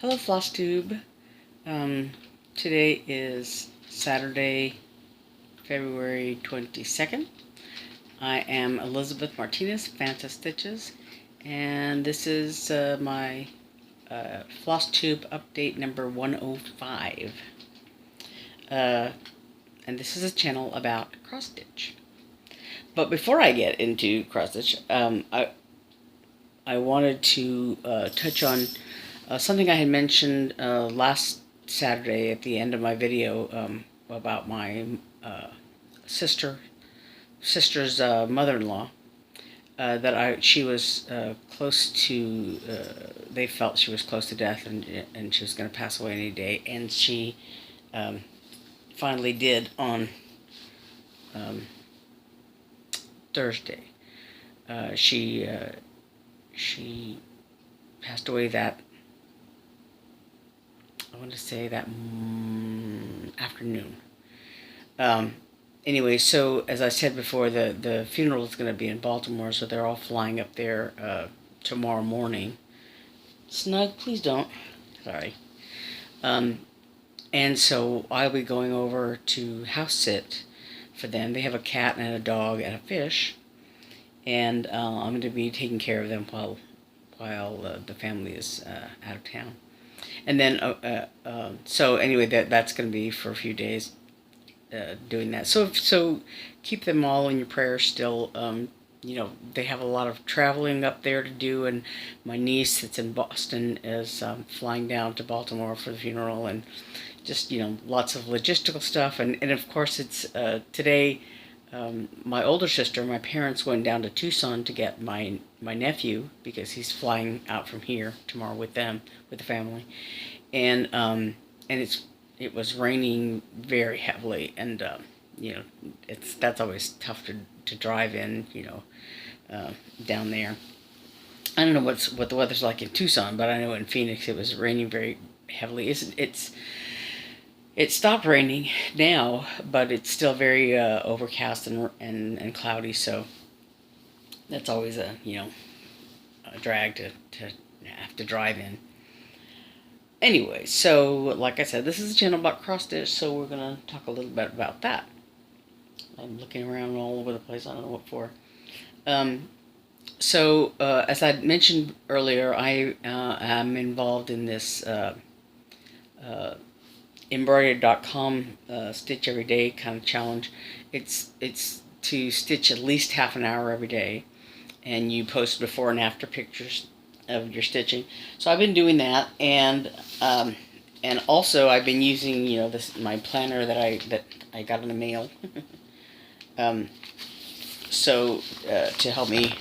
Hello, Flosstube. Today is Saturday, February 22nd. I am Elizabeth Martinez, phantastitches, and this is my Flosstube update number 105. And this is a channel about cross-stitch. But before I get into cross-stitch, I wanted to touch on something I had mentioned last Saturday at the end of my video about my sister's mother-in-law. That she was close to. They felt she was close to death, and she was going to pass away any day. And she finally did on Thursday. She passed away that. I want to say that afternoon. Anyway, so as I said before, the funeral is going to be in Baltimore, so they're all flying up there tomorrow morning. Snug, please don't. Sorry. And so I'll be going over to house sit for them. They have a cat and a dog and a fish, and I'm going to be taking care of them while the family is out of town. And then, so anyway, that's going to be for a few days doing that. So keep them all in your prayers still. You know, they have a lot of traveling up there to do, and my niece that's in Boston is flying down to Baltimore for the funeral, and just, you know, lots of logistical stuff. And of course, it's today, my older sister, my parents went down to Tucson to get my nephew, because he's flying out from here tomorrow with them, with the family, and it was raining very heavily, and you know, that's always tough to drive in, you know, down there. I don't know what the weather's like in Tucson, but I know in Phoenix it was raining very heavily. It stopped raining now, but it's still very overcast and cloudy, so that's always a, you know, a drag to have to drive in. Anyway, so like I said, this is a channel about cross-stitch, so we're going to talk a little bit about that. I'm looking around all over the place, I don't know what for. So as I mentioned earlier, I am involved in this embroidered.com stitch every day kind of challenge. It's to stitch at least half an hour every day, and you post before and after pictures of your stitching. So I've been doing that, and also I've been using, you know, my planner that I got in the mail. So to help me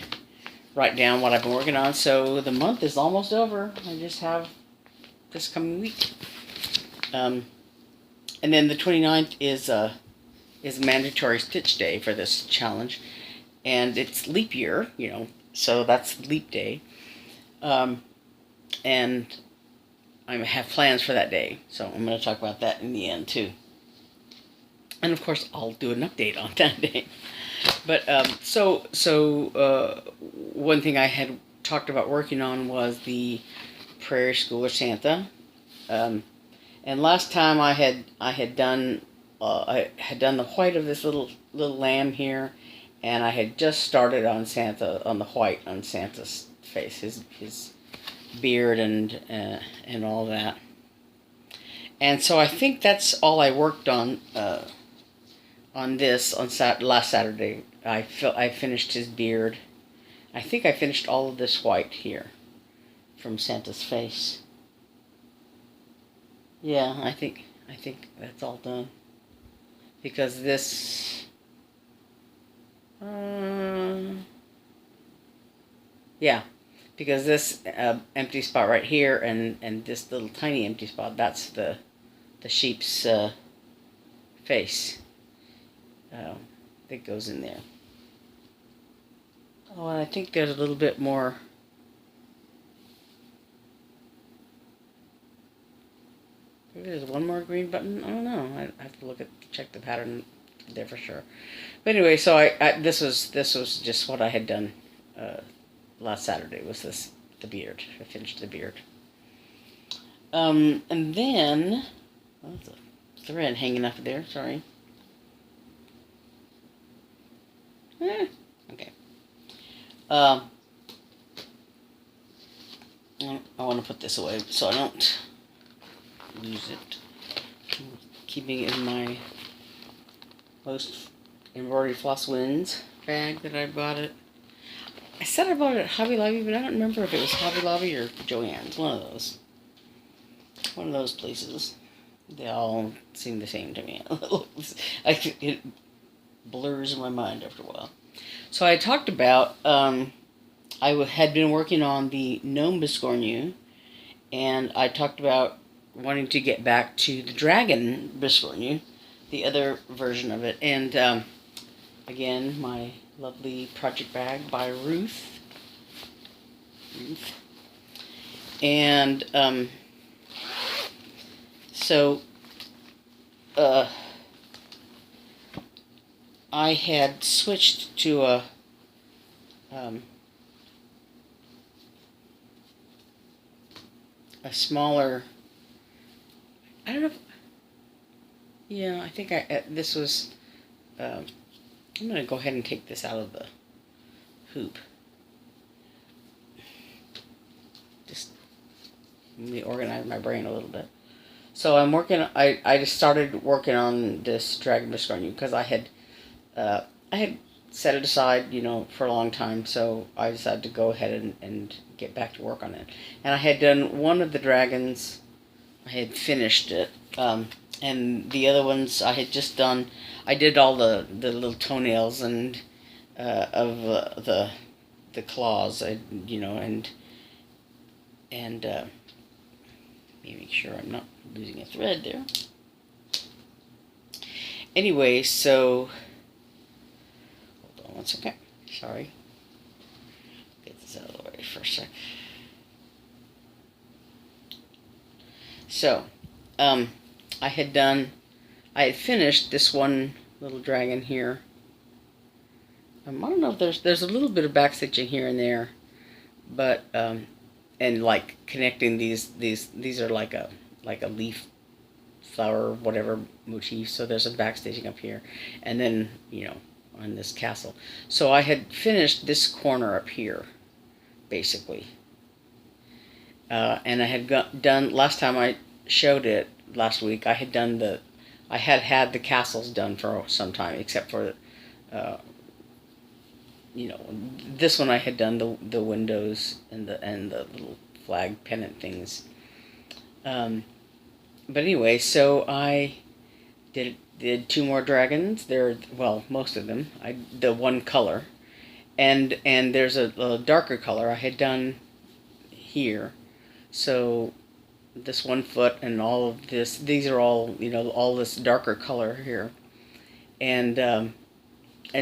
write down what I've been working on. So the month is almost over. I just have this coming week. And then the 29th is mandatory stitch day for this challenge, and it's leap year, you know, so that's leap day. And I have plans for that day, so I'm going to talk about that in the end too. And of course, I'll do an update on that day. But one thing I had talked about working on was the Prairie Schooler Santa. And last time I had done the white of this little lamb here, and I had just started on the white on Santa's face, his beard and all that. And so I think that's all I worked on this last Saturday. I finished his beard. I think I finished all of this white here from Santa's face. Yeah, I think that's all done, because this yeah, because this empty spot right here and this little tiny empty spot, that's the sheep's face that goes in there. Oh, and I think there's a little bit more. Maybe there's one more green button. I don't know. I have to check the pattern there for sure. But anyway, so this was just what I had done last Saturday. Was the beard? I finished the beard. And then, oh, there's a thread hanging up there, sorry. Okay. I want to put this away so I don't lose it. I'm keeping it in my most embroidery floss wins bag that I bought it. I said I bought it at Hobby Lobby, but I don't remember if it was Hobby Lobby or Joann's. One of those. One of those places. They all seem the same to me. It blurs in my mind after a while. So I talked about, I had been working on the Gnome Biscornu, and I talked about wanting to get back to the Dragon Biscornu, the other version of it. And again, my lovely project bag by Ruth. And so I had switched to a smaller, I don't know if, yeah, I think this was, I'm going to go ahead and take this out of the hoop. Just let me organize my brain a little bit. So I'm working, I just started working on this Dragon Biscornu because I had set it aside, you know, for a long time, so I decided to go ahead and get back to work on it. And I had done one of the dragons, I had finished it, and the other ones I had just done, I did all the little toenails and of the claws, you know, and let me make sure I'm not losing a thread there. Anyway, so hold on one second. Sorry. Get this out of the way for a sec. So, I had finished this one little dragon here. I don't know if there's a little bit of backstitching here and there, but and like connecting these are like a leaf, flower, whatever motif. So there's a backstitching up here, and then, you know, on this castle. So I had finished this corner up here, basically. And I had done, last time I showed it last week, I had had the castles done for some time, except for, you know, this one I had done the windows and the little flag pennant things. But anyway, so I did two more dragons. Well, most of them. The one color, and there's a darker color I had done here. So this 1 foot and all of this, these are all, you know, all this darker color here, and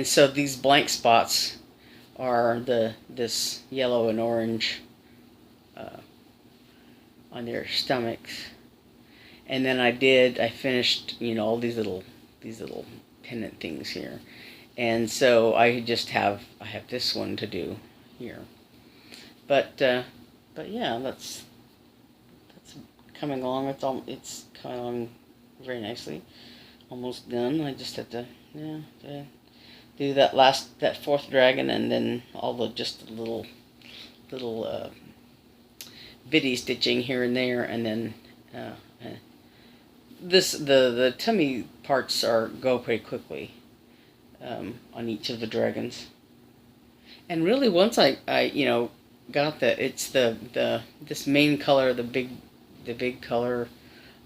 so these blank spots are this yellow and orange on their stomachs. And then I finished, you know, all these little pendant things here. And so I have this one to do here. But yeah, that's coming along. It's coming along very nicely. Almost done. I just have to do that fourth dragon, and then all the little bitty stitching here and there, and then the tummy parts go pretty quickly on each of the dragons. And really, once I you know, got it's this main color, the big color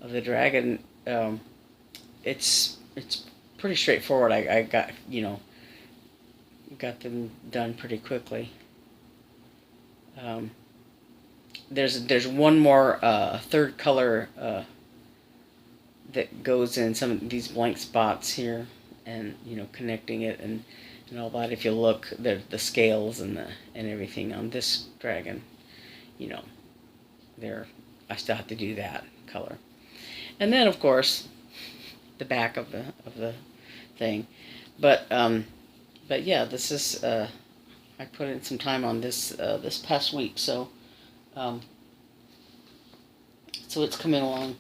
of the dragon, it's pretty straightforward. I got, you know, got them done pretty quickly. There's one more third color that goes in some of these blank spots here, and, you know, connecting it and all that. If you look, the scales and everything on this dragon, you know, I still have to do that color. And then, of course, the back of the thing. But yeah, this is I put in some time on this this past week, so So it's coming along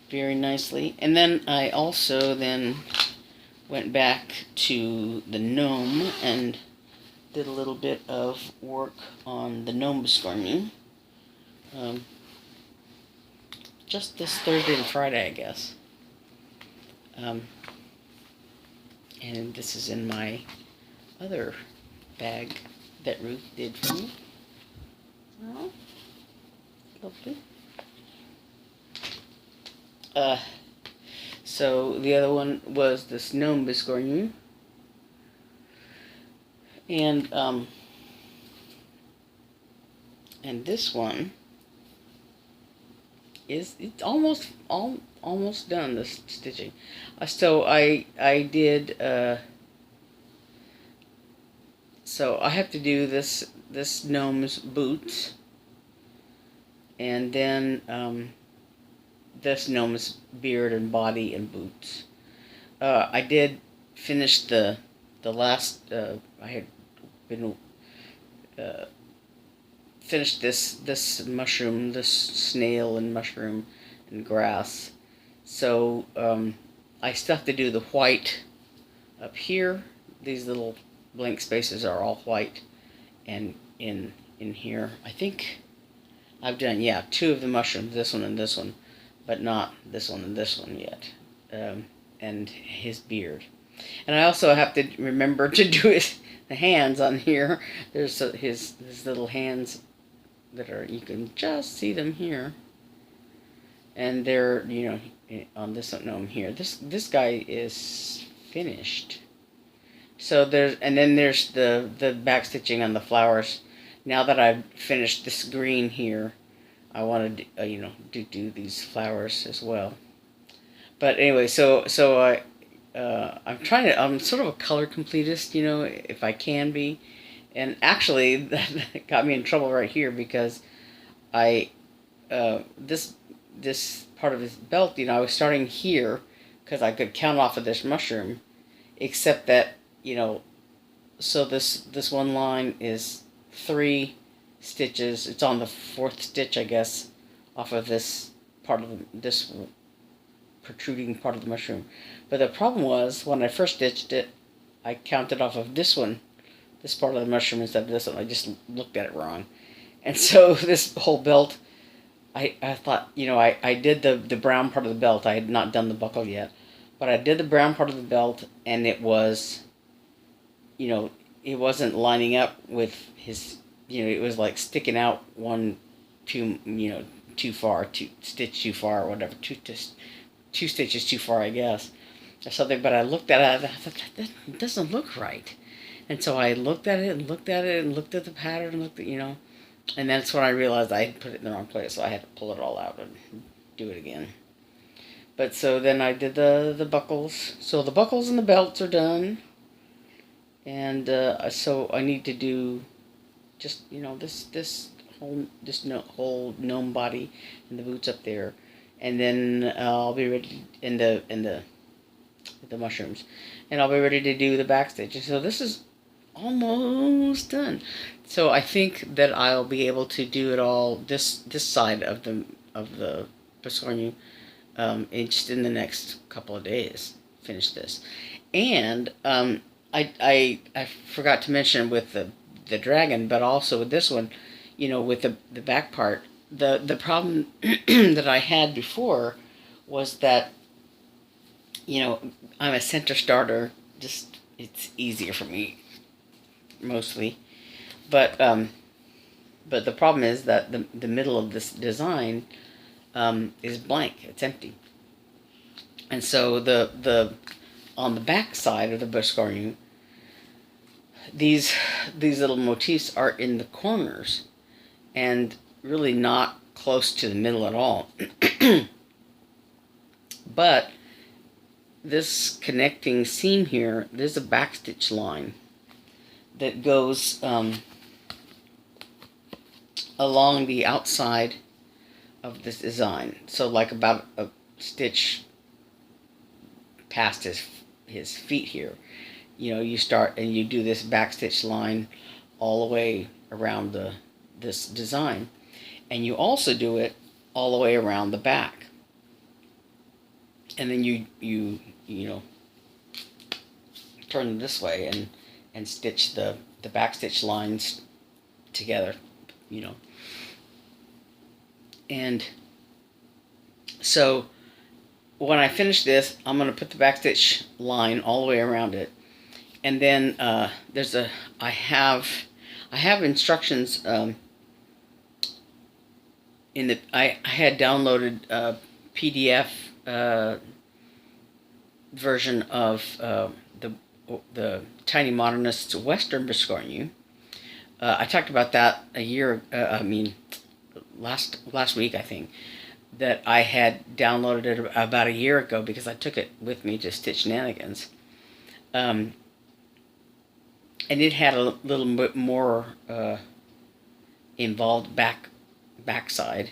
very nicely. And then I also then went back to the Gnome and did a little bit of work on the Gnome Biscornu. Just this Thursday and Friday, I guess. And this is in my other bag that Ruth did for me. Oh, lovely. So the other one was this Gnome Biscornu. And this one is, it's almost done, the stitching. So I did so I have to do this gnome's boots, and then this gnome's beard and body and boots. I did finish the last. I had been finished this mushroom, this snail and mushroom and grass. So I still have to do the white up here. These little blank spaces are all white, and in here I think I've done, yeah, 2 of the mushrooms, this one and this one, but not this one and this one yet. And his beard. And I also have to remember to do the hands on here. There's his little hands that are, you can just see them here. And they're, you know, on this gnome here. This guy is finished. So there's, and then there's the back stitching on the flowers. Now that I've finished this green here, I want to, you know, do these flowers as well. But anyway, so I'm sort of a color completist, you know, if I can be. And actually, that got me in trouble right here, because this part of his belt, you know, I was starting here because I could count off of this mushroom, except that, you know, so this one line is 3 stitches. It's on the 4th stitch, I guess, off of this part of this protruding part of the mushroom. But the problem was, when I first stitched it, I counted off of this one, this part of the mushroom, instead of this one. I just looked at it wrong. And so this whole belt, I thought, you know, I did the brown part of the belt. I had not done the buckle yet. But I did the brown part of the belt, and it was, you know, it wasn't lining up with his, you know, it was like sticking out too far, 2 stitch too far, or whatever, 2 stitches too far, I guess, or something. But I looked at it, and I thought, that doesn't look right. And so I looked at it and looked at it and looked at the pattern and looked at, you know, and that's when I realized I had put it in the wrong place. So I had to pull it all out and do it again. But so then I did the buckles. So the buckles and the belts are done. And so I need to do just, you know, this whole gnome body and the boots up there. And then I'll be ready in the mushrooms, and I'll be ready to do the back stitch. So this is almost done. So I think that I'll be able to do it all this side of the Biscornu just in the next couple of days. Finish this, and I forgot to mention with the dragon, but also with this one, you know, with the back part. The problem that I had before was that, you know, I'm a center starter. Just, it's easier for me, mostly. But the problem is that the middle of this design is blank. It's empty. And so the on the back side of the Biscornu, these little motifs are in the corners, and really not close to the middle at all. But this connecting seam here, there's a backstitch line that goes along the outside of this design. So like about a stitch past his feet here, you know, you start and you do this backstitch line all the way around this design. And you also do it all the way around the back. And then you know, turn them this way and stitch the back stitch lines together, you know. And so when I finish this, I'm going to put the back stitch line all the way around it. And then I have instructions in the I had downloaded a PDF version of the Tinymodernist's Western Biscornu. I talked about that last week, I think, that I had downloaded it about a year ago because I took it with me to Stitch Shenanigans. And it had a little bit more involved backside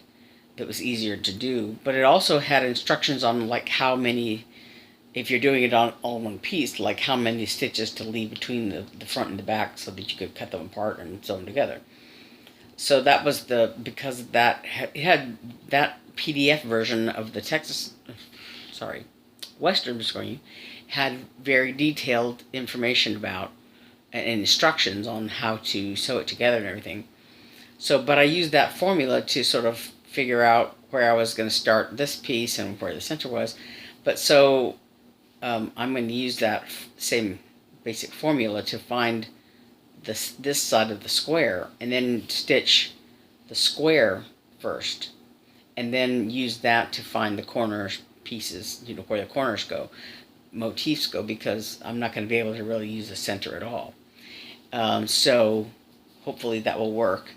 that was easier to do, but it also had instructions on like how many, if you're doing it on all one piece, like how many stitches to leave between the front and the back so that you could cut them apart and sew them together. So that was because that it had that PDF version of the Western Biscornu had very detailed information about and instructions on how to sew it together and everything. So, but I used that formula to sort of figure out where I was going to start this piece and where the center was. But so I'm going to use that same basic formula to find this side of the square, and then stitch the square first, and then use that to find the corner pieces, you know, where the corners go, motifs go, because I'm not going to be able to really use the center at all. So hopefully that will work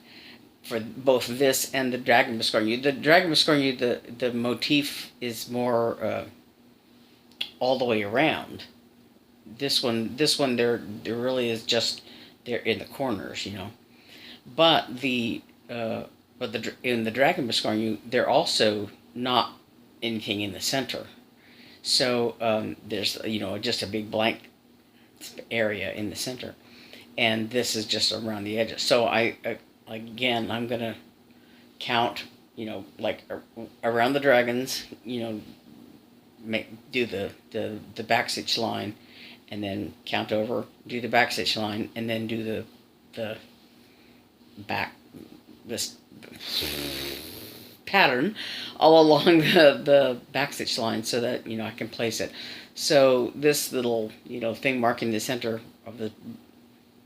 for both this and the Dragon Biscornu. The Dragon Biscornu, the motif is more all the way around. This one, there really is just they're in the corners, you know. But in the Dragon Biscornu, they're also not anything in the center. So there's, you know, just a big blank area in the center, and this is just around the edges. So again, I'm gonna count, you know, like around the dragons, you know, do the back stitch line, and then count over, do the back stitch line, and then do the back, this pattern all along the back stitch line so that, you know, I can place it. So this little, you know, thing marking the center of the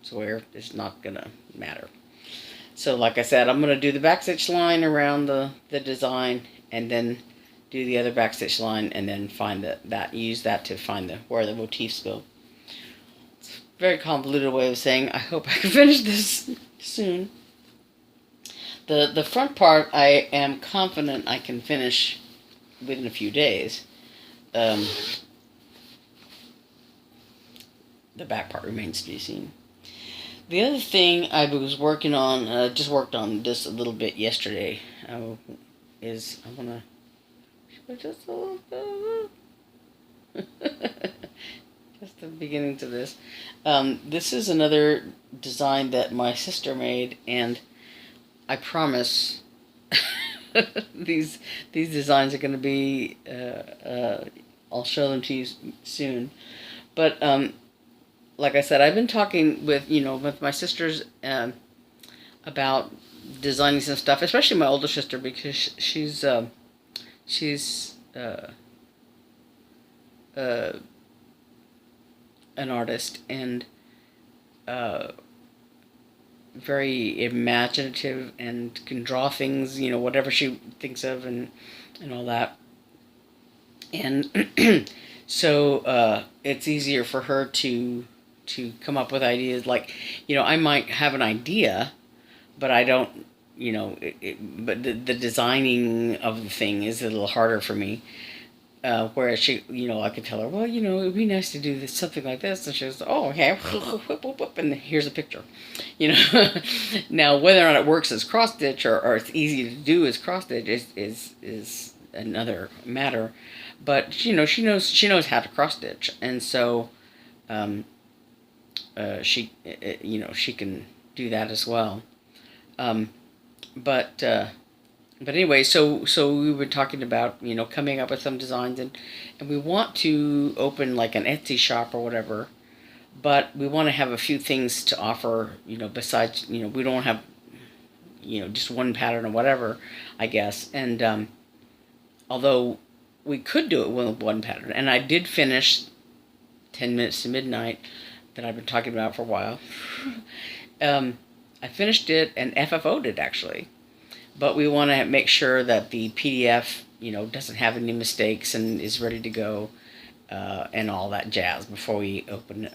square is not gonna matter. So like I said, I'm gonna do the back stitch line around the design, and then do the other back stitch line, and then find use that to find where the motifs go. It's a very convoluted way of saying I hope I can finish this soon. The front part I am confident I can finish within a few days. The back part remains to be seen. The other thing I was working on, just worked on this a little bit yesterday, is I want to just a little bit, just the beginning to this. This is another design that my sister made, and I promise these designs are going to be, I'll show them to you soon. But like I said, I've been talking with my sisters about designing some stuff, especially my older sister, because she's an artist and very imaginative and can draw things, whatever she thinks of and all that. And so it's easier for her to come up with ideas. Like, I might have an idea, but I don't, but the designing of the thing is a little harder for me. Whereas she, I could tell her, well, it would be nice to do this, something like this. And she goes, oh, okay, whoop, whoop, whoop, and here's a picture. Now, whether or not it works as cross-stitch or it's easy to do as cross-stitch is another matter. But, she knows how to cross-stitch. And so, she can do that as well. But But anyway, so we were talking about, coming up with some designs, and we want to open like an Etsy shop or whatever, but we want to have a few things to offer, besides, we don't have, just one pattern or whatever, I guess. And although we could do it with one pattern, and I did finish 10 minutes to midnight that I've been talking about for a while. I finished it and FFO'd it actually. But we want to make sure that the PDF, doesn't have any mistakes and is ready to go, and all that jazz before we open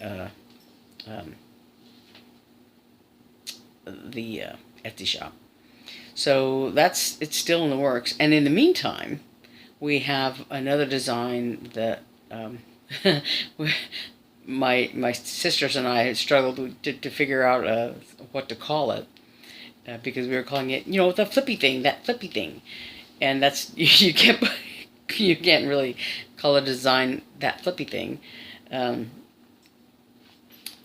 the Etsy shop. So it's still in the works. And in the meantime, we have another design that my sisters and I struggled to figure out what to call it. Because we were calling it, the flippy thing, and that's you can't really call a design that flippy thing.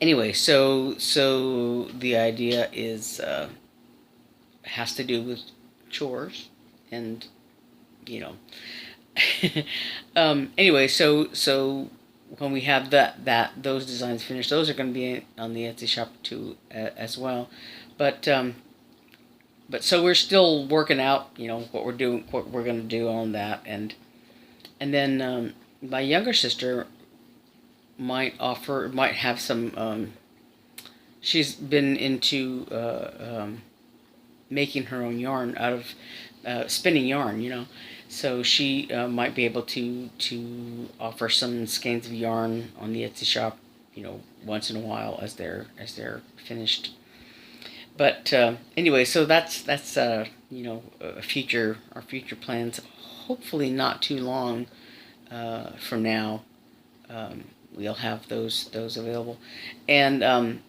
Anyway, so the idea is has to do with chores, and anyway, so when we have those designs finished, those are going to be on the Etsy shop too, as well, But so we're still working out, what we're going to do on that, and then my younger sister might have some. She's been into making her own yarn out of spinning yarn, so she might be able to offer some skeins of yarn on the Etsy shop, once in a while as they're finished. But anyway, so that's our future plans. Hopefully not too long from now, we'll have those available. And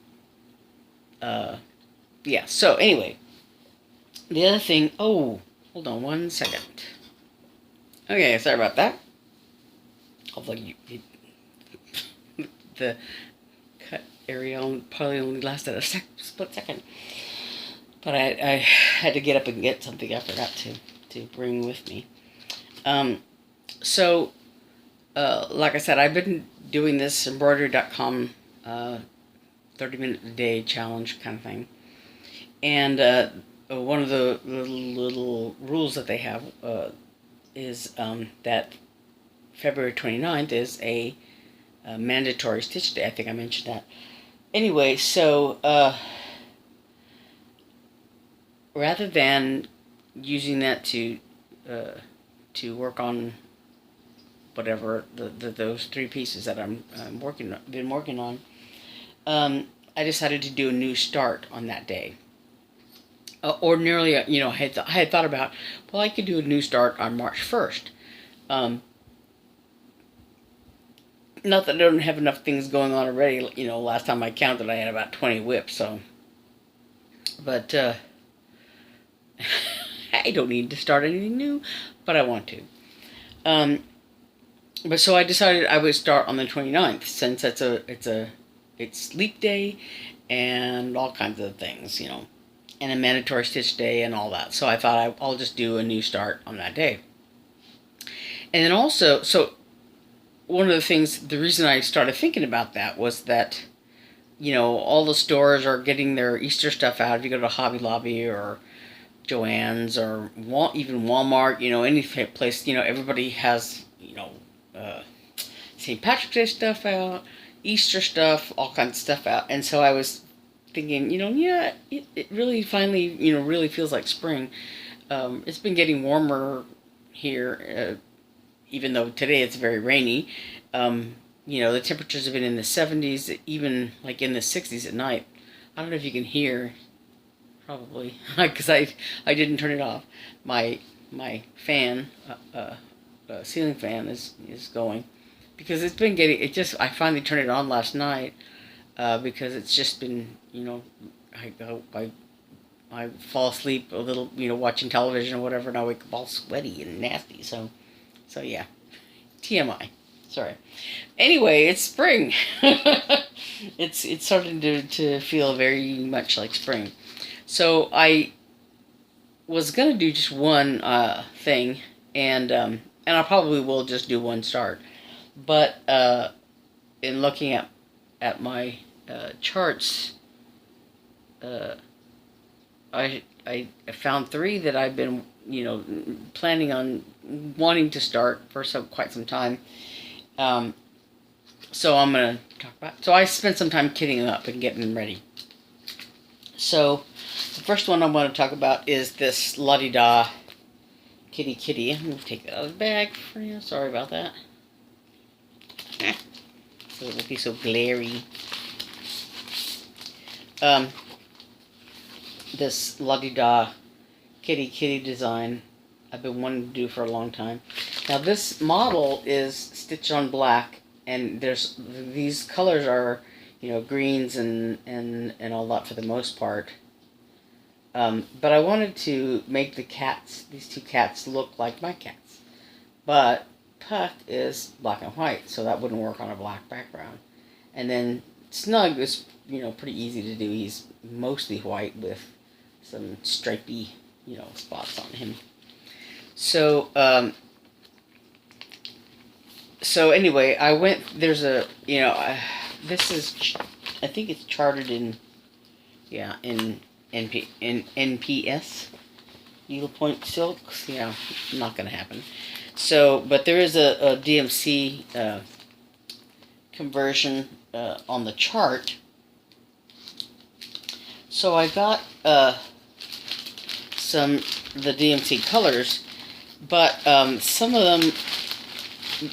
yeah. So anyway, the other thing. Oh, hold on one second. Okay, sorry about that. Hopefully the cut area probably only lasted a split second. But I had to get up and get something I forgot to bring with me. So, like I said, I've been doing this embroidery.com 30-minute a day challenge kind of thing. And one of the little rules that they have is that February 29th is a mandatory stitch day. I think I mentioned that. Anyway, so rather than using that to work on whatever those three pieces that I'm been working on, I decided to do a new start on that day. Ordinarily, I had thought about, well, I could do a new start on March 1st. Not that I don't have enough things going on already. Last time I counted, I had about 20 whips. So, but I don't need to start anything new, but I want to. But so I decided I would start on the 29th, since it's leap day and all kinds of things, and a mandatory stitch day and all that. So I thought I'll just do a new start on that day. And then also, so one of the things, the reason I started thinking about that was that, all the stores are getting their Easter stuff out. If you go to Hobby Lobby or Joann's or even Walmart, any place, everybody has, St. Patrick's Day stuff out, Easter stuff, all kinds of stuff out. And so I was thinking, it really finally, really feels like spring. It's been getting warmer here, even though today it's very rainy. The temperatures have been in the 70s, even like in the 60s at night. I don't know if you can hear, probably, because I didn't turn it off. My fan, ceiling fan is going, because it's been getting, I finally turned it on last night, because it's just been, I fall asleep a little, watching television or whatever, and I wake up all sweaty and nasty. So yeah, TMI. Sorry. Anyway, it's spring. It's starting to feel very much like spring. So I was gonna do just one thing, and I probably will just do one start. But in looking at my charts, I found 3 that I've been planning on wanting to start for quite some time. So I'm gonna talk about. So I spent some time kitting them up and getting them ready. So the first one I want to talk about is this La-di-da kitty kitty. I'm gonna take that out of the bag for you. Sorry about that. So it won't be so glary. This La-di-da kitty kitty design I've been wanting to do for a long time. Now this model is stitched on black, and there's these colors are greens and all that for the most part. But I wanted to make these 2 cats look like my cats. But Puck is black and white, so that wouldn't work on a black background. And then Snug is pretty easy to do. He's mostly white with some stripy spots on him. So anyway, I went. There's a this is, I think it's charted in NPS needlepoint silks. Not gonna happen. So, but there is a DMC conversion on the chart. So I got the DMC colors, but some of them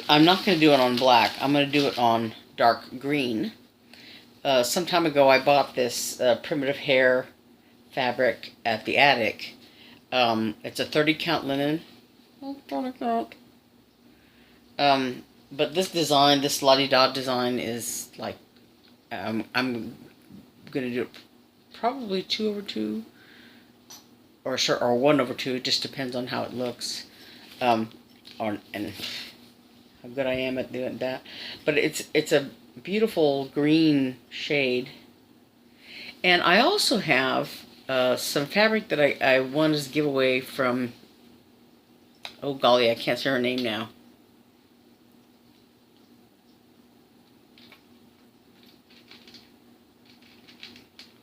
I'm not going to do it on black. I'm going to do it on dark green. Some time ago I bought this primitive hair fabric at the attic. It's a 30 count linen. But this design, this La-di-da design, is like I'm going to do it probably 2/2 or 1/2. It just depends on how it looks, and how good I am at doing that. But it's a beautiful green shade, and I also have some fabric that I wanted to give away from. Oh golly, I can't say her name now.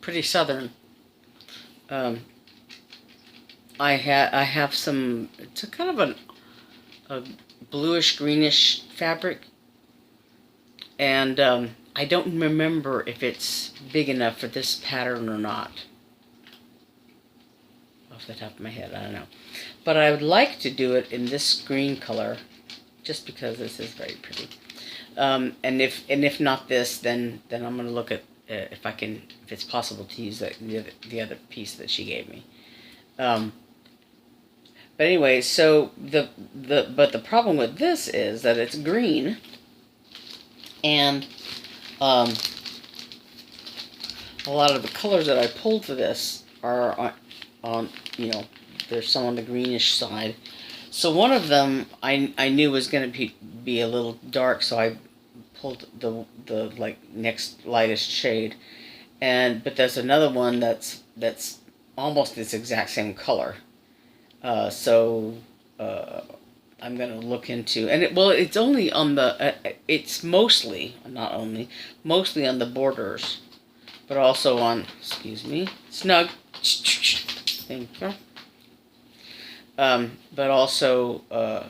Pretty southern. I have some. It's a kind of a bluish greenish fabric, and I don't remember if it's big enough for this pattern or not. Off the top of my head, I don't know. But I would like to do it in this green color, just because this is very pretty. And if not this, then I'm going to look at if it's possible to use the other piece that she gave me. But anyway, so but the problem with this is that it's green, and a lot of the colors that I pulled for this are on there's some on the greenish side. So one of them I knew was going to be a little dark, so I pulled the like next lightest shade, but there's another one that's almost this exact same color. So I'm going to look into, and it's only on the it's mostly mostly on the borders, but also on, excuse me, Snug. Thank you. But also,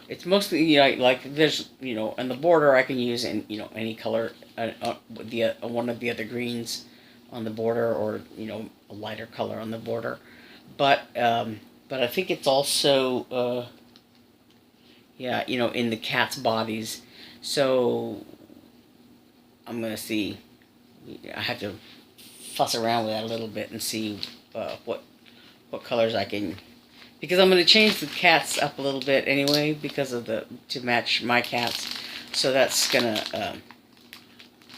it's mostly like there's on the border I can use any color, one of the other greens on the border, or a lighter color on the border, but I think it's also in the cat's bodies. So I'm gonna see. I have to fuss around with that a little bit and see what colors I can. Because I'm going to change the cats up a little bit anyway, because of to match my cats. So that's gonna,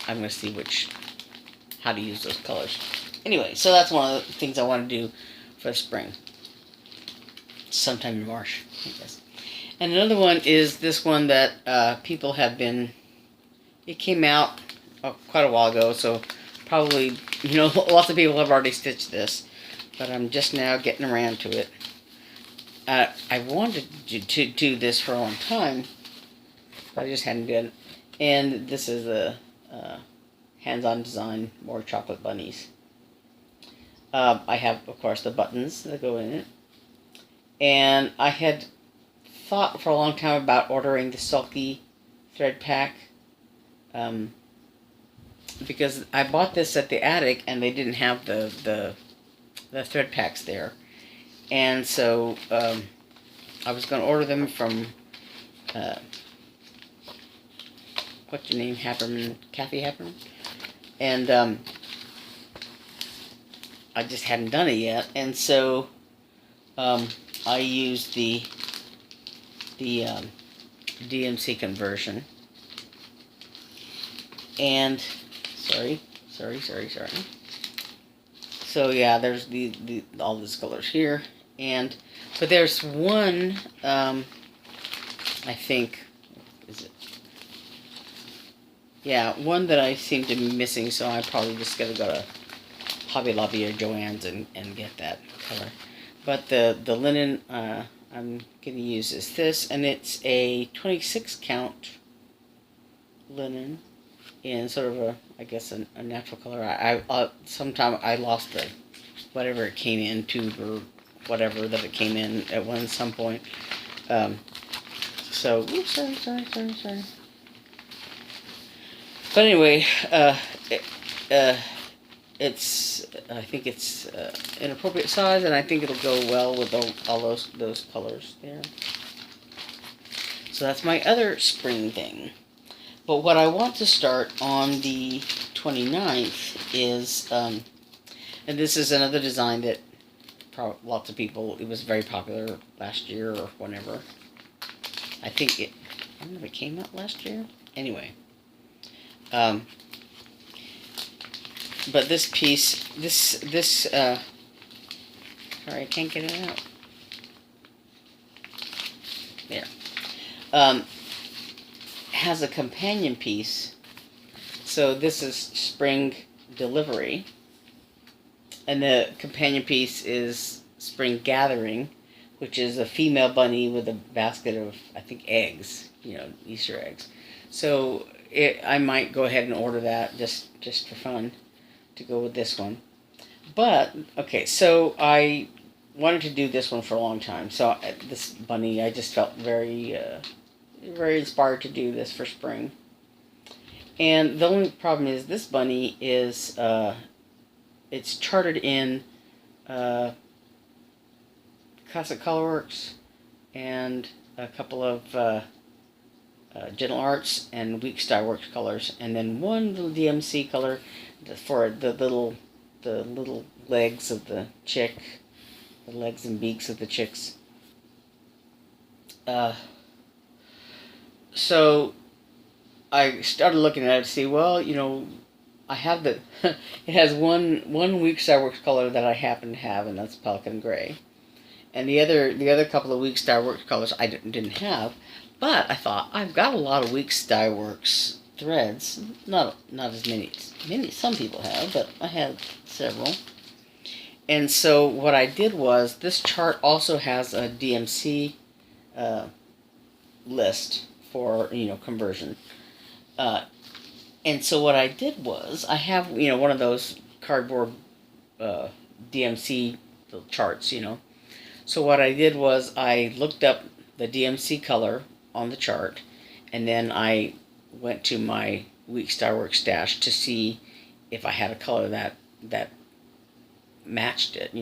I'm going to see how to use those colors. Anyway, so that's one of the things I want to do for the spring. Sometime in March, I guess. And another one is this one that people have been, it came out quite a while ago, so probably, lots of people have already stitched this. But I'm just now getting around to it. I wanted to do this for a long time, but I just hadn't done it. And this is a hands-on design, more chocolate bunnies. I have, of course, the buttons that go in it. And I had thought for a long time about ordering the Sulky thread pack. Because I bought this at the attic and they didn't have the thread packs there. And so I was going to order them from, what's your name, Happerman, Kathy Happerman? And I just hadn't done it yet. And so I used the DMC conversion. And, sorry. So yeah, there's all these colors here. But there's one, I think, is it? Yeah, one that I seem to be missing, so I probably just gotta go to Hobby Lobby or Joann's and get that color. But the linen I'm gonna use is this, and it's a 26 count linen in sort of a, I guess, a natural color. Sometime I lost the whatever it came in, tube or whatever that it came in at some point. So, oops, sorry. But anyway, it's, I think it's an appropriate size, and I think it'll go well with all those colors there. So that's my other spring thing. But what I want to start on the 29th is, and this is another design that lots of people, it was very popular last year or whenever. I think I don't know if it came out last year. Anyway. But this piece, sorry, I can't get it out. There. Has a companion piece. So this is Spring Delivery. And the companion piece is Spring Gathering, which is a female bunny with a basket of, I think, eggs, Easter eggs. So I might go ahead and order that just for fun to go with this one. But, okay, so I wanted to do this one for a long time. So this bunny, I just felt very inspired to do this for spring. And the only problem is this bunny is, it's charted in Classic Colorworks and a couple of Gentle Arts and Week Styleworks colors, and then one little DMC color for the little legs of the chick, the legs and beaks of the chicks. So I started looking at it to see, well, I have it has one Week Styleworks color that I happen to have, and that's Pelican Gray. And the other couple of Week Styleworks colors I didn't have. But I thought, I've got a lot of Week Styleworks threads. Not as many some people have, but I had several. And so what I did was, this chart also has a DMC list for, conversion. And so what I did was, I have, one of those cardboard DMC charts, So what I did was, I looked up the DMC color on the chart, and then I went to my Week Styleworks stash to see if I had a color that matched it,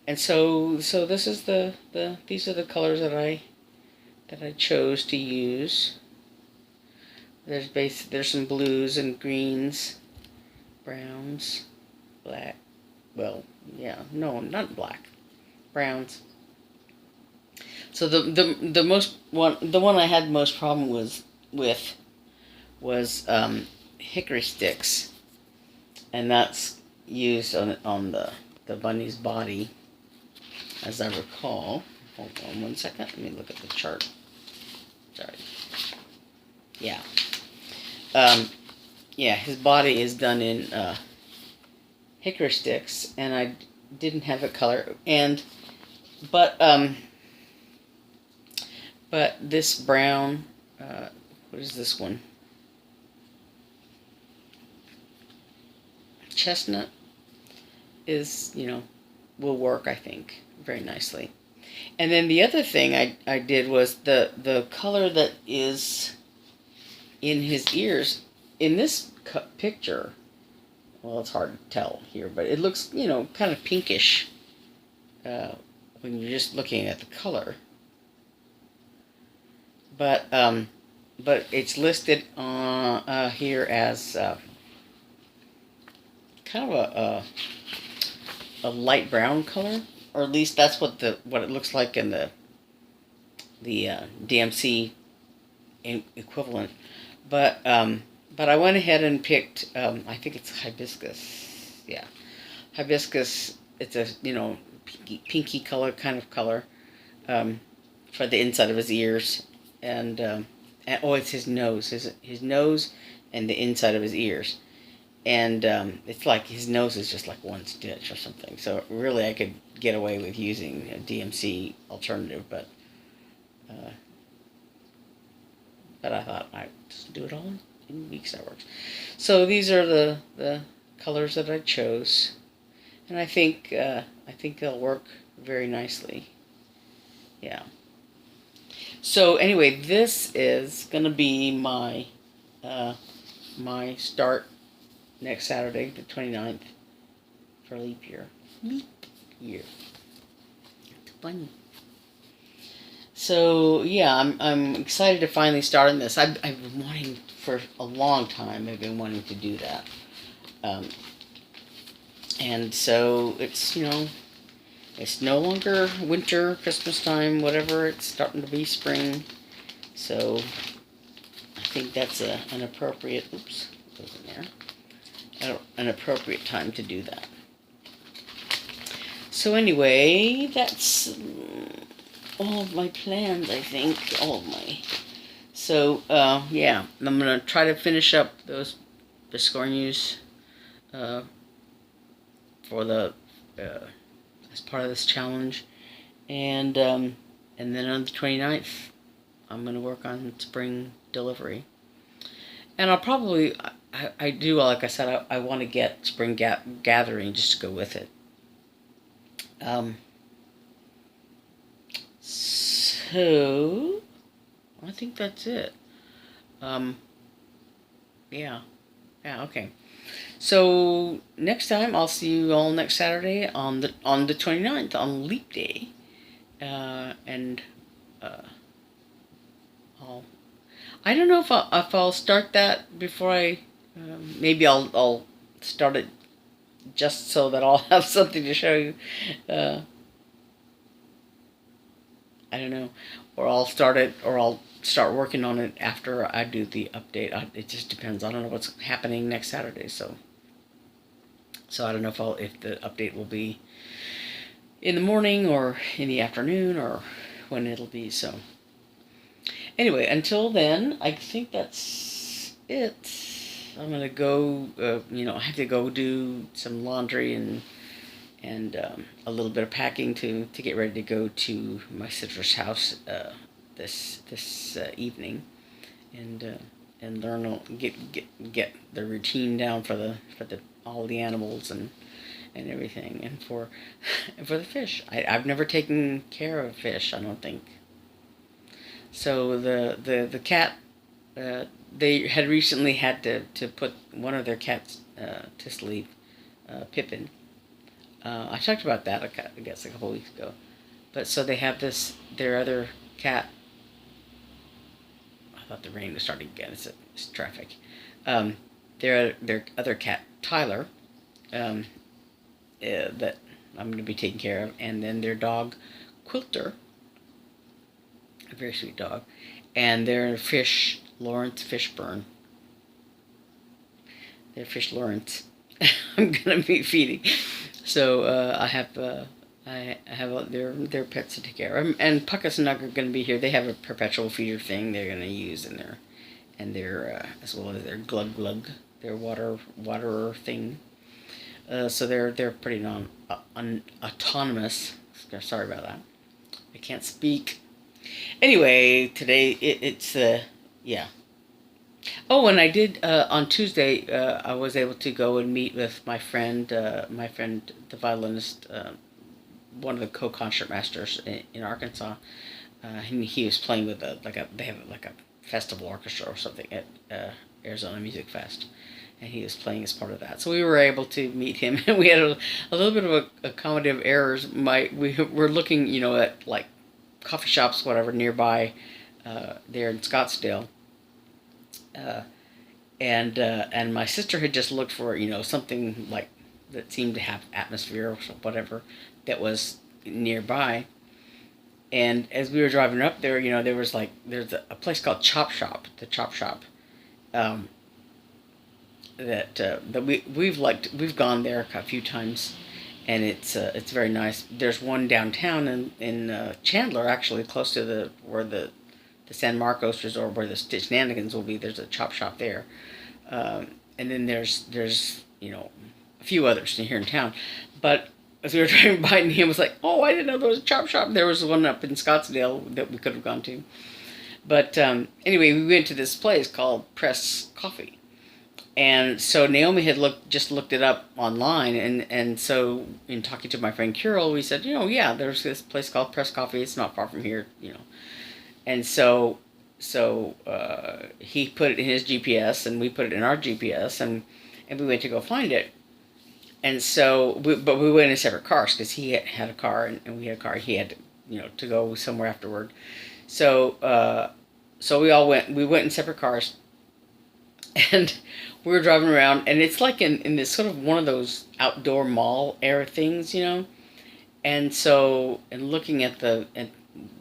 And so this is these are the colors that I chose to use. There's some blues and greens, browns, black. Well, yeah, no, not black, browns. So the one I had most problem with was hickory sticks, and that's used on the bunny's body, as I recall. Hold on one second. Let me look at the chart. Sorry. Yeah. Yeah, his body is done in hickory sticks, and I didn't have a color. But But this brown, what is this one? Chestnut is, will work, I think, very nicely. And then the other thing I did was the color that is in his ears. In this picture, well, it's hard to tell here, but it looks, kind of pinkish when you're just looking at the color. But it's listed here as kind of a light brown color, or at least that's what it looks like in the DMC equivalent. But I went ahead and picked, I think it's hibiscus. Yeah, hibiscus. It's a pinky color, kind of color, for the inside of his ears, and it's his nose, his nose, and the inside of his ears. And it's like his nose is just like one stitch or something. So really, I could get away with using a DMC alternative, but I thought I'd just do it all in weeks that works. So these are the colors that I chose, and I think they'll work very nicely. Yeah. So anyway, this is gonna be my my start next Saturday, the 29th, for leap year. Leap year. It's a bunny. So yeah, I'm excited to finally start on this. I've been wanting for a long time. I've been wanting to do that, and so it's it's no longer winter, Christmas time, whatever. It's starting to be spring, so I think that's an appropriate. Oops, goes in there. An appropriate time to do that. So anyway, that's all of my plans, I think. So, yeah, I'm going to try to finish up those Biscornus for as part of this challenge. And then on the 29th, I'm going to work on spring delivery. And I'll probably, I do, like I said, I want to get spring gathering just to go with it. So, I think that's it. Yeah, okay. So, next time, I'll see you all next Saturday on the 29th, on Leap Day. And I don't know if I'll start that before maybe I'll start it just so that I'll have something to show you. I don't know, or I'll start it, or I'll start working on it after I do the update. It just depends. I don't know what's happening next Saturday, so I don't know if the update will be in the morning or in the afternoon or when it'll be. So anyway, until then, I think that's it. I'm gonna go. I have to go do some laundry and a little bit of packing to get ready to go to my sister's house this evening, and learn get the routine down for all the animals and everything, and for the fish. I've never taken care of fish, I don't think. So the cat, they had recently had to put one of their cats to sleep, Pippin. I talked about that, I guess, a couple weeks ago. But so they have their other cat. I thought the rain was starting again. It's traffic. Their other cat, Tyler, that I'm going to be taking care of, and then their dog, Quilter, a very sweet dog, and their fish, Lawrence Fishburne. Their fish, Lawrence, I'm going to be feeding. So I have their pets to take care of, and Puckus and Nug are going to be here. They have a perpetual feeder thing they're going to use in their as well as their glug glug, their waterer thing. So they're pretty autonomous. Sorry about that. I can't speak. Anyway, today it's yeah. Oh, and I did on Tuesday. I was able to go and meet with my friend, the violinist, one of the co-concert masters in Arkansas. He was playing with they have like a festival orchestra or something at Arizona Music Fest, and he was playing as part of that. So we were able to meet him, and we had a little bit of a comedy of errors. We were looking, at like coffee shops, whatever, nearby there in Scottsdale. Uh, and my sister had just looked for something like that seemed to have atmosphere or whatever that was nearby. And as we were driving up there, there's a place called the Chop Shop, um, that we've gone there a few times, and it's very nice. There's one downtown in Chandler, actually close to the San Marcos resort where the Stitch Nanigans will be. There's a chop shop there, and then there's a few others here in town. But as we were driving by, and he was like, "Oh, I didn't know there was a chop shop." There was one up in Scottsdale that we could have gone to. But anyway, we went to this place called Press Coffee, and so Naomi had just looked it up online, and so in talking to my friend Carol, we said, yeah, there's this place called Press Coffee. It's not far from here. And so he put it in his GPS, and we put it in our GPS, and we went to go find it. And so, but we went in separate cars because he had a car and we had a car. He had to go somewhere afterward. So we all went. We went in separate cars, and we were driving around, and it's like in this sort of one of those outdoor mall era things, And so, and looking at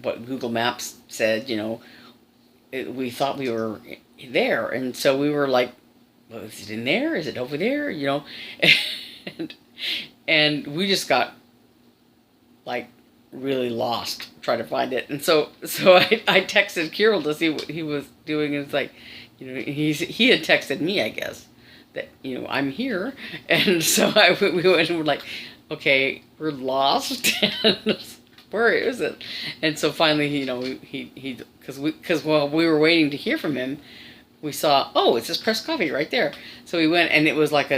what Google Maps said, we thought we were there, and so we were like, well, is it in there? Is it over there? And we just got like really lost trying to find it, and so I texted Kirill to see what he was doing, and it's like, he had texted me, I guess, that I'm here, and so we went and we're like, okay, we're lost. Where is it? And so finally, because while we were waiting to hear from him, we saw, oh, it says Press Coffee right there. So we went, and it was like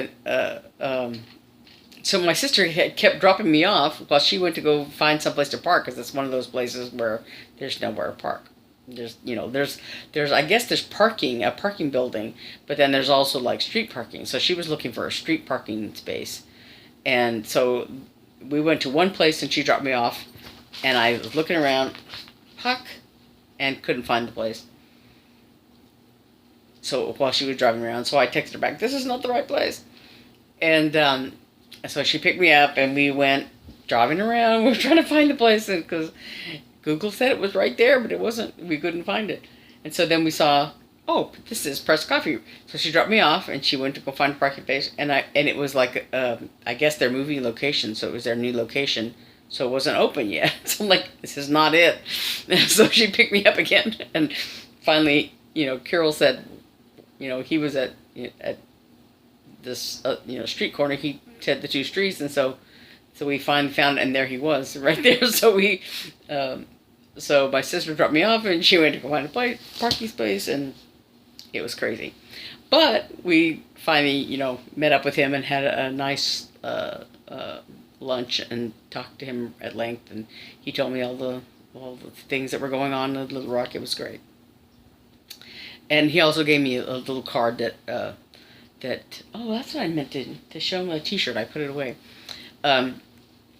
so my sister had kept dropping me off while she went to go find someplace to park, because it's one of those places where there's nowhere to park. There's I guess there's a parking building, but then there's also like street parking. So she was looking for a street parking space, and so we went to one place, and she dropped me off. And I was looking around, and couldn't find the place. So while she was driving around, so I texted her back, "This is not the right place." And so she picked me up, and we went driving around. We were trying to find the place, because Google said it was right there, but it wasn't. We couldn't find it. And so then we saw, oh, this is Press Coffee. So she dropped me off, and she went to go find a parking space. And it was like, I guess they're moving location, so it was their new location. So it wasn't open yet. So I'm like, this is not it. So she picked me up again. And finally, Carol said, he was at this, street corner. He said the two streets. And so we finally found it, and there he was right there. So my sister dropped me off, and she went to go find a parking space, and it was crazy. But we finally, met up with him and had a nice, lunch and talked to him at length, and he told me all the things that were going on in Little Rock. It was great. And he also gave me a little card that oh, that's what I meant to show him, a t-shirt. I put it away.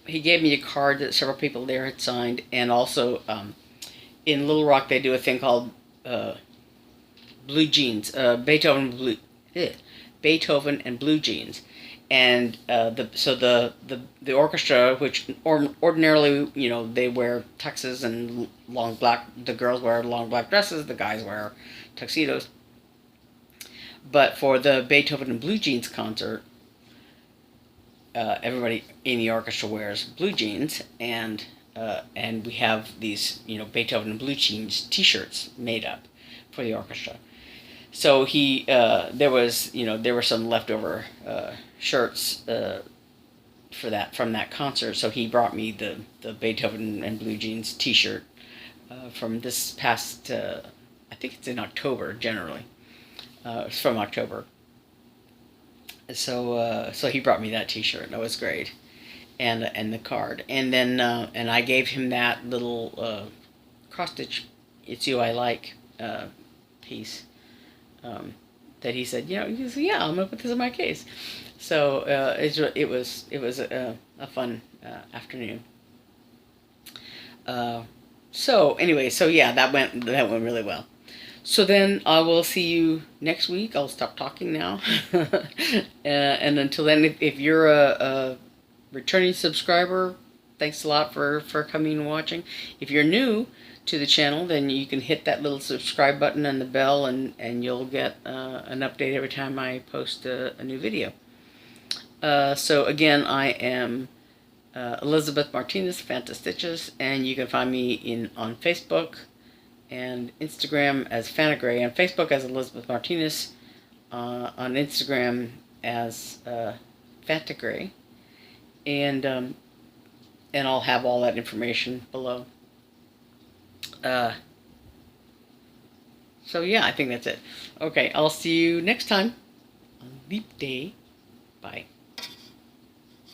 He gave me a card that several people there had signed, and also in Little Rock they do a thing called blue jeans, Beethoven and blue jeans. And the orchestra, which ordinarily, they wear tuxes and the girls wear long black dresses, the guys wear tuxedos. But for the Beethoven and Blue Jeans concert, everybody in the orchestra wears blue jeans, and we have these, Beethoven and Blue Jeans T-shirts made up for the orchestra. So there were some leftover shirts from that concert. So he brought me the Beethoven and Blue Jeans T-shirt from this past, I think it's in October generally. It's from October. So he brought me that T-shirt. That was great, and the card, and then and I gave him that little cross stitch "It's You I Like" piece that he said, he said, yeah, I'm gonna put this in my case. So it was a fun afternoon. So anyway, so yeah, that went really well. So then I will see you next week. I'll stop talking now. And until then, if you're a returning subscriber, thanks a lot for coming and watching. If you're new to the channel, then you can hit that little subscribe button and the bell, and you'll get an update every time I post a new video. So again, I am Elizabeth Martinez, phantastitches, and you can find me on Facebook and Instagram as Phantagray, on Facebook as Elizabeth Martinez, on Instagram as Phantagray, and I'll have all that information below. So yeah, I think that's it. Okay, I'll see you next time on Leap Day. Bye.